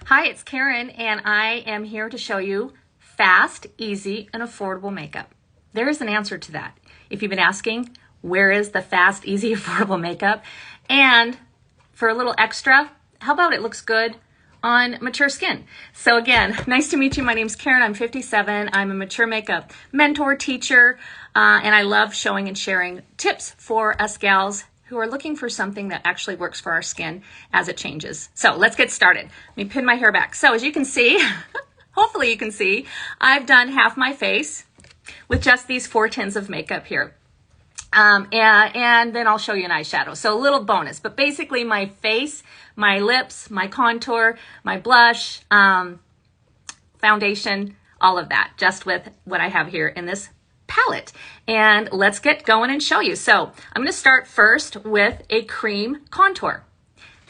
Hi, it's Karen, and I am here to show you fast, easy, and affordable makeup. There is an answer to that. If you've been asking, where is the fast, easy, affordable makeup? And for a little extra, how about it looks good on mature skin? So again, nice to meet you. My name's Karen. I'm 57. I'm a mature makeup mentor, teacher, and I love showing and sharing tips for us gals who are looking for something that actually works for our skin as it changes. So let's get started. Let me pin my hair back. So as you can see, hopefully you can see, I've done half my face with just these 4 tins of makeup here. And then I'll show you an eyeshadow. So a little bonus, but basically my face, my lips, my contour, my blush, foundation, all of that, just with what I have here in this palette. And let's get going and show you. So I'm going to start first with a cream contour.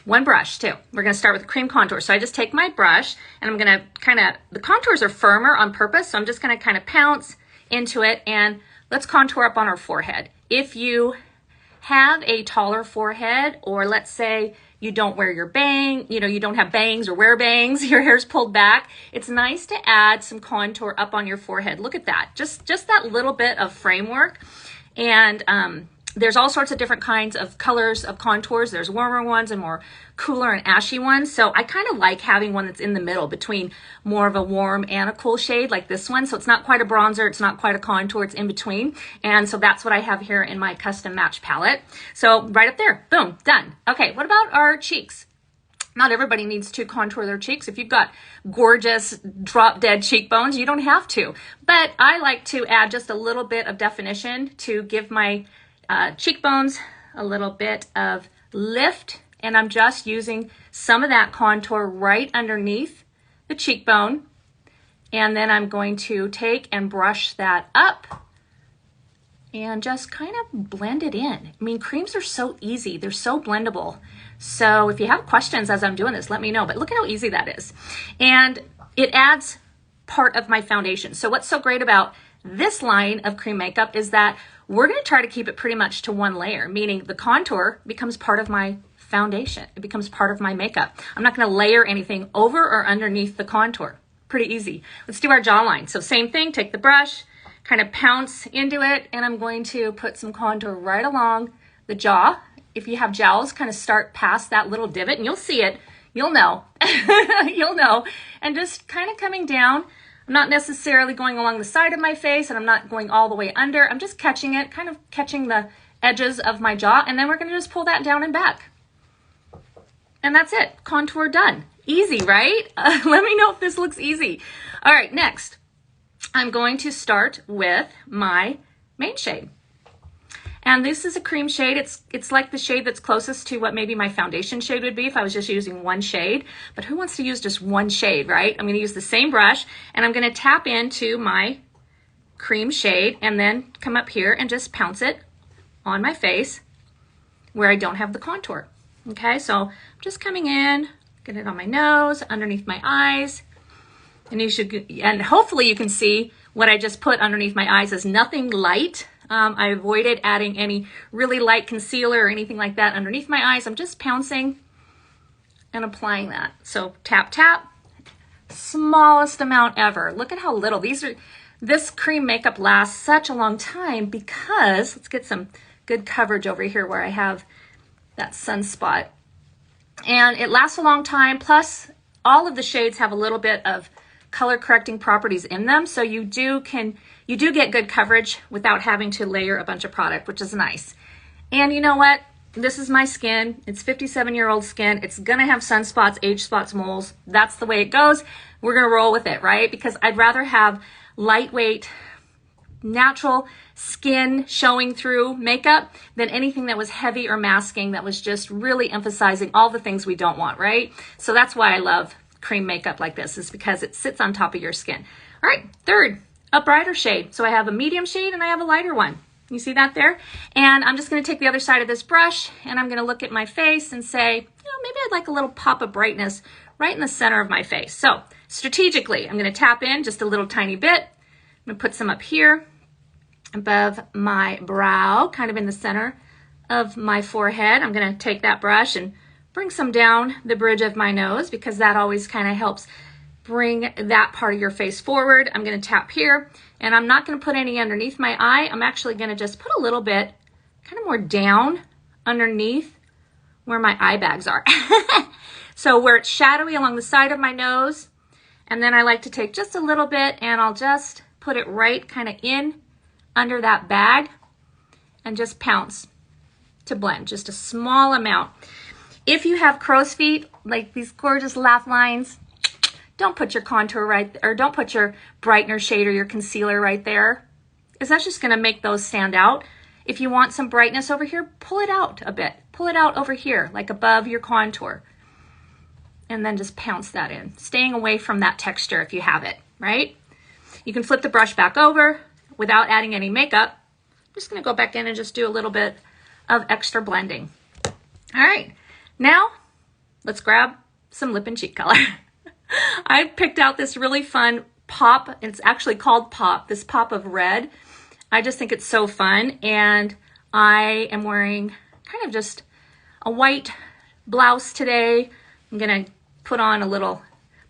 One brush too. We're going to start with cream contour. So I just take my brush and I'm going to the contours are firmer on purpose. So I'm just going to kind of pounce into it and let's contour up on our forehead. If you have a taller forehead, or let's say you don't wear your you don't have bangs or wear bangs, your hair's pulled back, it's nice to add some contour up on your forehead. Look at that, just that little bit of framework. And there's all sorts of different kinds of colors of contours. There's warmer ones and more cooler and ashy ones. So I kind of like having one that's in the middle between more of a warm and a cool shade like this one. So it's not quite a bronzer, it's not quite a contour, it's in between. And so that's what I have here in my custom match palette. So right up there, boom, done. Okay, what about our cheeks? Not everybody needs to contour their cheeks. If you've got gorgeous drop dead cheekbones, you don't have to. But I like to add just a little bit of definition to give my cheekbones a little bit of lift, and I'm just using some of that contour right underneath the cheekbone, and then I'm going to take and brush that up and just kind of blend it in. I mean, creams are so easy, they're so blendable. So if you have questions as I'm doing this, let me know, but look at how easy that is. And it adds part of my foundation. So what's so great about this line of cream makeup is that we're going to try to keep it pretty much to one layer, meaning the contour becomes part of my foundation. It becomes part of my makeup. I'm not going to layer anything over or underneath the contour. Pretty easy. Let's do our jawline. So same thing, take the brush, kind of pounce into it, and I'm going to put some contour right along the jaw. If you have jowls, kind of start past that little divot, and you'll see it. You'll know. You'll know. And just kind of coming down. I'm not necessarily going along the side of my face, and I'm not going all the way under. I'm just catching it, kind of catching the edges of my jaw, and then we're going to just pull that down and back. And that's it. Contour done. Easy, right? Let me know if this looks easy. All right, next, I'm going to start with my main shade. And this is a cream shade. It's like the shade that's closest to what maybe my foundation shade would be if I was just using one shade. But who wants to use just one shade, right? I'm going to use the same brush, and I'm going to tap into my cream shade and then come up here and just pounce it on my face where I don't have the contour. Okay, so I'm just coming in, get it on my nose, underneath my eyes. And hopefully you can see what I just put underneath my eyes is nothing light. I avoided adding any really light concealer or anything like that underneath my eyes. I'm just pouncing and applying that. So tap, tap, smallest amount ever. Look at how little. This cream makeup lasts such a long time because, let's get some good coverage over here where I have that sunspot. And it lasts a long time, plus all of the shades have a little bit of color correcting properties in them, so you do get good coverage without having to layer a bunch of product, which is nice. And you know what? This is my skin. It's 57-year-old skin. It's gonna have sunspots, age spots, moles. That's the way it goes. We're gonna roll with it, right? Because I'd rather have lightweight, natural skin showing through makeup than anything that was heavy or masking that was just really emphasizing all the things we don't want, right? So that's why I love cream makeup like this, is because it sits on top of your skin. All right, third, a brighter shade. So I have a medium shade and I have a lighter one. You see that there? And I'm just going to take the other side of this brush and I'm going to look at my face and say, you know, maybe I'd like a little pop of brightness right in the center of my face. So strategically, I'm going to tap in just a little tiny bit. I'm going to put some up here above my brow, kind of in the center of my forehead. I'm going to take that brush and bring some down the bridge of my nose because that always kind of helps bring that part of your face forward. I'm going to tap here, and I'm not going to put any underneath my eye. I'm actually going to just put a little bit kind of more down underneath where my eye bags are. So where it's shadowy along the side of my nose, and then I like to take just a little bit and I'll just put it right kind of in under that bag and just pounce to blend, just a small amount. If you have crow's feet, like these gorgeous laugh lines, don't put your contour right, or don't put your brightener shade or your concealer right there, because that's just gonna make those stand out. If you want some brightness over here, pull it out a bit. Pull it out over here, like above your contour. And then just pounce that in, staying away from that texture if you have it, right? You can flip the brush back over without adding any makeup. I'm just gonna go back in and just do a little bit of extra blending. All right, now let's grab some lip and cheek color. I picked out this really fun pop. It's actually called Pop, this pop of red. I just think it's so fun, and I am wearing kind of just a white blouse today. I'm gonna put on a little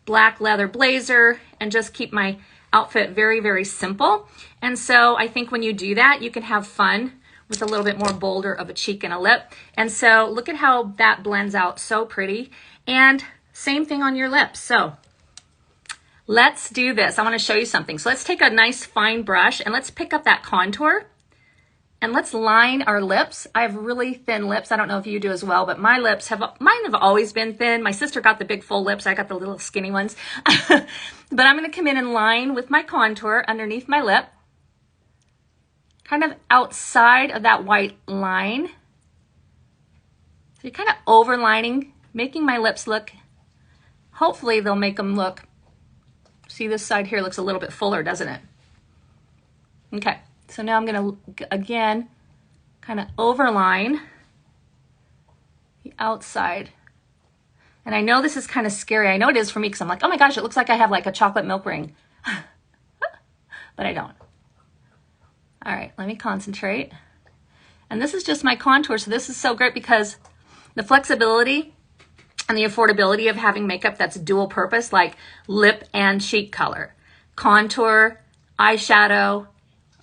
black leather blazer and just keep my outfit very, very simple. And so I think when you do that, you can have fun with a little bit more bolder of a cheek and a lip. And so look at how that blends out so pretty. And same thing on your lips. So let's do this. I want to show you something. So let's take a nice fine brush and let's pick up that contour and let's line our lips. I have really thin lips. I don't know if you do as well, but mine have always been thin. My sister got the big full lips. I got the little skinny ones. But I'm going to come in line with my contour underneath my lip, kind of outside of that white line. So you're kind of overlining, making my lips look, hopefully they'll make them look, see this side here looks a little bit fuller, doesn't it? Okay, so now I'm gonna, again, kind of overline the outside. And I know this is kind of scary. I know it is for me because I'm like, oh my gosh, it looks like I have like a chocolate milk ring. But I don't. All right, let me concentrate. And this is just my contour, so this is so great because the flexibility and the affordability of having makeup that's dual purpose, like lip and cheek color, contour, eyeshadow,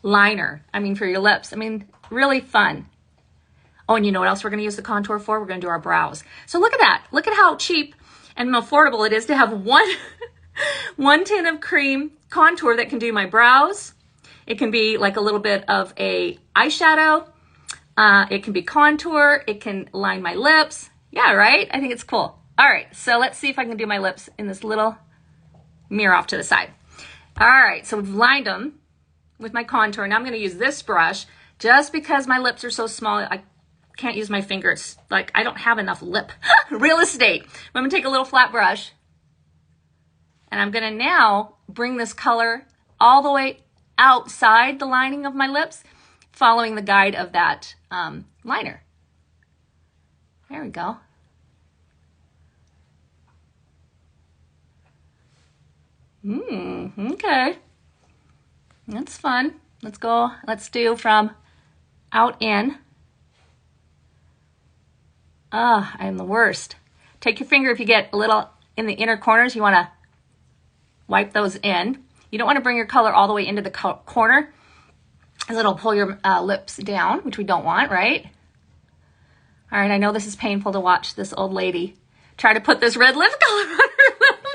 liner, I mean for your lips. I mean, really fun. Oh, and you know what else we're gonna use the contour for? We're gonna do our brows. So look at that. Look at how cheap and affordable it is to have one tin of cream contour that can do my brows. It can be like a little bit of a eyeshadow. It can be contour. It can line my lips. Yeah, right? I think it's cool. All right, so let's see if I can do my lips in this little mirror off to the side. All right, so we've lined them with my contour. Now I'm gonna use this brush just because my lips are so small. I can't use my fingers. Like I don't have enough lip real estate. I'm gonna take a little flat brush and I'm gonna now bring this color all the way outside the lining of my lips, following the guide of that liner. There we go. Okay. That's fun. Let's go. Let's do from out in. I am the worst. Take your finger if you get a little in the inner corners. You want to wipe those in. You don't want to bring your color all the way into the corner, as it'll pull your lips down, which we don't want, right? All right, I know this is painful to watch this old lady try to put this red lip color on her lips.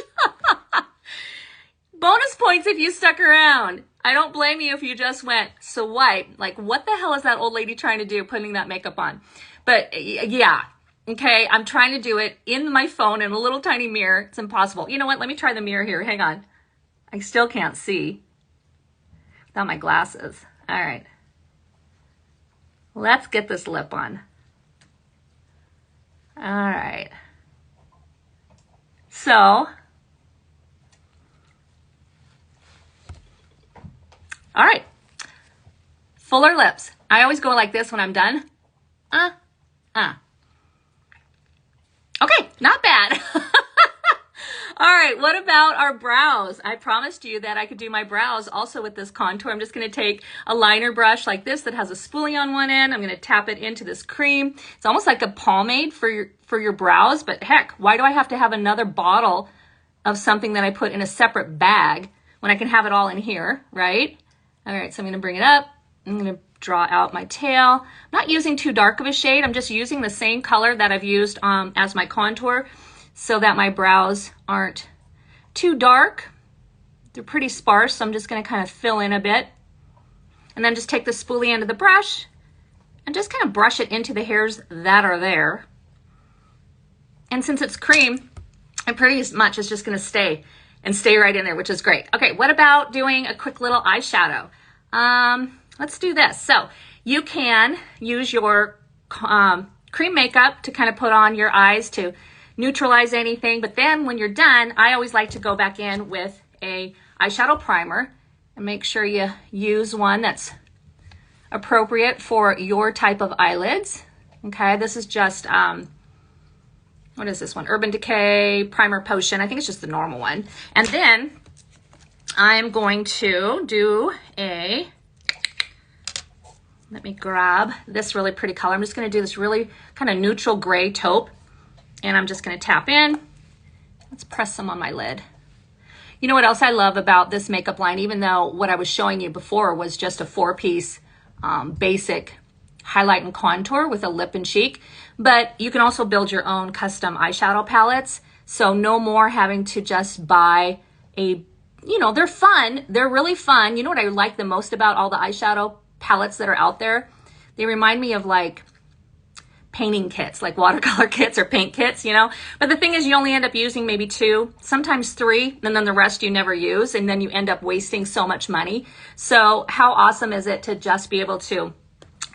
Bonus points if you stuck around. I don't blame you if you just went swipe. Like, what the hell is that old lady trying to do putting that makeup on? But yeah, okay, I'm trying to do it in my phone in a little tiny mirror. It's impossible. You know what? Let me try the mirror here. Hang on. I still can't see without my glasses. All right. Let's get this lip on. All right. So, all right. Fuller lips. I always go like this when I'm done. Okay, not bad. All right, what about our brows? I promised you that I could do my brows also with this contour. I'm just gonna take a liner brush like this that has a spoolie on one end. I'm gonna tap it into this cream. It's almost like a pomade for your brows, but heck, why do I have to have another bottle of something that I put in a separate bag when I can have it all in here, right? All right, so I'm gonna bring it up. I'm gonna draw out my tail. I'm not using too dark of a shade. I'm just using the same color that I've used as my contour so that my brows aren't too dark. They're pretty sparse, so I'm just gonna kind of fill in a bit. And then just take the spoolie end of the brush and just kind of brush it into the hairs that are there. And since it's cream, it pretty much is just gonna stay right in there, which is great. Okay, what about doing a quick little eyeshadow? Let's do this. So you can use your cream makeup to kind of put on your eyes to neutralize anything, but then when you're done, I always like to go back in with a eyeshadow primer and make sure you use one that's appropriate for your type of eyelids. Okay, this is just, what is this one? Urban Decay Primer Potion. I think it's just the normal one. And then I'm going to do let me grab this really pretty color. I'm just gonna do this really kind of neutral gray taupe. And I'm just gonna tap in. Let's press some on my lid. You know what else I love about this makeup line, even though what I was showing you before was just a 4-piece basic highlight and contour with a lip and cheek, but you can also build your own custom eyeshadow palettes. So no more having to just buy they're fun. They're really fun. You know what I like the most about all the eyeshadow palettes that are out there? They remind me of like painting kits, like watercolor kits or paint kits, you know? But the thing is, you only end up using maybe 2, sometimes 3, and then the rest you never use, and then you end up wasting so much money. So how awesome is it to just be able to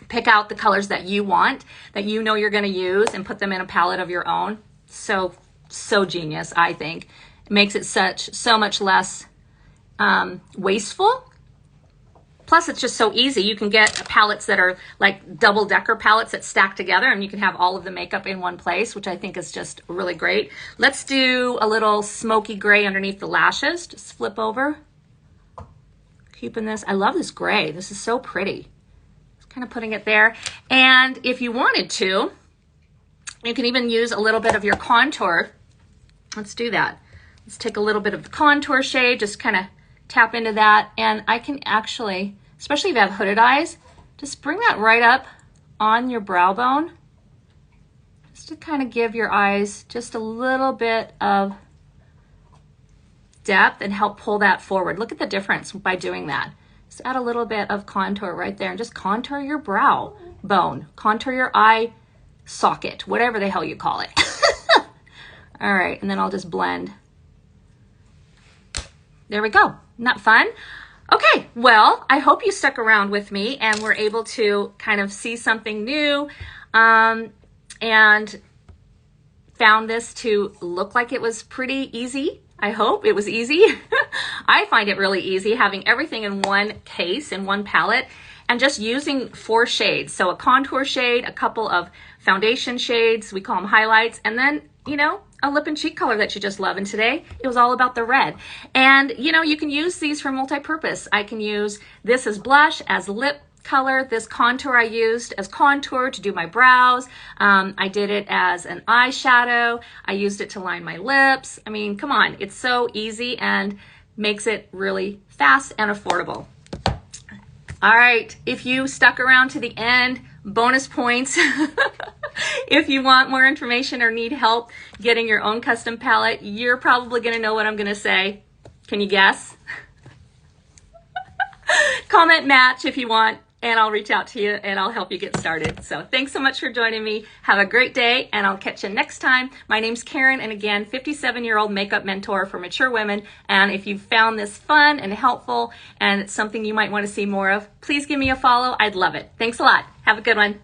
pick out the colors that you want, that you know you're gonna use, and put them in a palette of your own? So genius, I think. It makes it so much less wasteful. Plus, it's just so easy. You can get palettes that are like double-decker palettes that stack together, and you can have all of the makeup in one place, which I think is just really great. Let's do a little smoky gray underneath the lashes. Just flip over. Keeping this. I love this gray. This is so pretty. Just kind of putting it there. And if you wanted to, you can even use a little bit of your contour. Let's do that. Let's take a little bit of the contour shade, just kind of tap into that, and I can actually, especially if you have hooded eyes, just bring that right up on your brow bone, just to kind of give your eyes just a little bit of depth and help pull that forward. Look at the difference by doing that. Just add a little bit of contour right there and just contour your brow bone, contour your eye socket, whatever the hell you call it. All right, and then I'll just blend. There we go. Isn't that fun? Okay, well, I hope you stuck around with me and were able to kind of see something new and found this to look like it was pretty easy. I hope it was easy. I find it really easy having everything in one case, in one palette, and just using 4 shades. So a contour shade, a couple of foundation shades, we call them highlights, and then, you know, a lip and cheek color that you just love. And today it was all about the red. And you know, you can use these for multi-purpose. I can use this as blush, as lip color. This contour I used as contour to do my brows. I did it as an eyeshadow. I used it to line my lips. I mean, come on, it's so easy and makes it really fast and affordable. All right, if you stuck around to the end, bonus points. If you want more information or need help getting your own custom palette, you're probably gonna know what I'm gonna say. Can you guess? Comment match if you want, and I'll reach out to you and I'll help you get started. So thanks so much for joining me. Have a great day, and I'll catch you next time. My name's Karen, and again, 57-year-old makeup mentor for mature women. And if you found this fun and helpful and it's something you might want to see more of, please give me a follow. I'd love it. Thanks a lot. Have a good one.